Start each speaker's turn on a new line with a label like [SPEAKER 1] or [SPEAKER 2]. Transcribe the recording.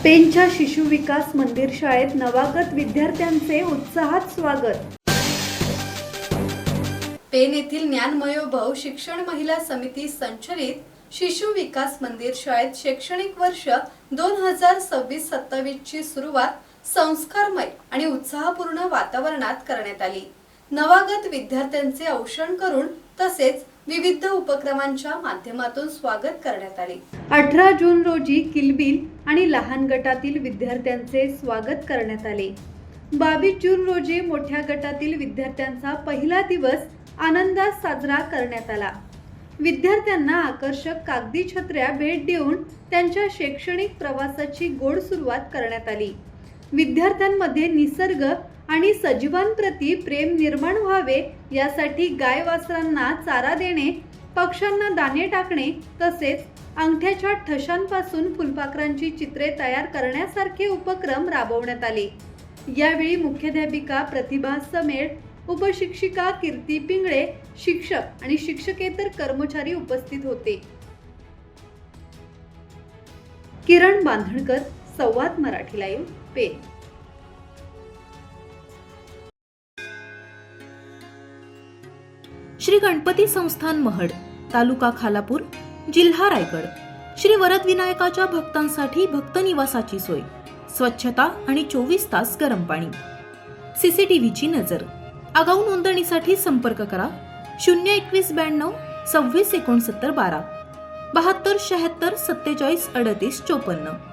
[SPEAKER 1] पेनच्या शिशु विकास मंदिर शाळेत नवागत विद्यार्थ्यांचे उत्साहात स्वागत।
[SPEAKER 2] पेन येथील ज्ञानमयोभव शिक्षण महिला समिती संचलित शिशु विकास मंदिर शाळेत शैक्षणिक वर्ष 2026-27 ची सुरुवात संस्कारमय आणि उत्साहपूर्ण वातावरणात करण्यात आली। नवागत विद्यार्थ्यांचे औक्षण करून तसेच विविध उपक्रमांच्या माध्यमातून स्वागत करण्यात आले।
[SPEAKER 1] 18 जून रोजी किलबिल आणि लहान गटातील विद्यार्थ्यांचे स्वागत करण्यात आले। 22 जून रोजी मोठ्या गटातील विद्यार्थ्यांचा पहिला दिवस आनंदात साजरा करण्यात आला। विद्यार्थ्यांना आकर्षक कागदी छत्र्या भेट देऊन त्यांच्या शैक्षणिक प्रवासाची गोड सुरुवात करण्यात आली। विद्यार्थ्यांमध्ये निसर्ग आणि सजीवांप्रती प्रेम निर्माण व्हावे यासाठी गाय वासरांना चारा देणे, पक्ष्यांना दाणे टाकणे तसेच अंगठ्याच्या ठशांपासून फुलपाखरांची चित्रे तयार करण्यासारखे उपक्रम राबवण्यात आले। यावेळी मुख्याध्यापिका प्रतिभा समेळ, उपशिक्षिका कीर्ती पिंगळे, शिक्षक आणि शिक्षकेतर कर्मचारी उपस्थित होते। किरण बांधणकर, संवाद मराठी लाईव्ह, पेन।
[SPEAKER 3] श्री गणपती संस्थान महड, तालुका खालापूर, जिल्हा रायगड। श्री वरद विनायकाच्या भक्तांसाठी भक्त निवासाची सोय, स्वच्छता आणि 24 तास गरम पाणी, सीसीटीव्हीची नजर। आगाऊ नोंदणीसाठी संपर्क करा 02192 26 69 12 72 76 47 38 54।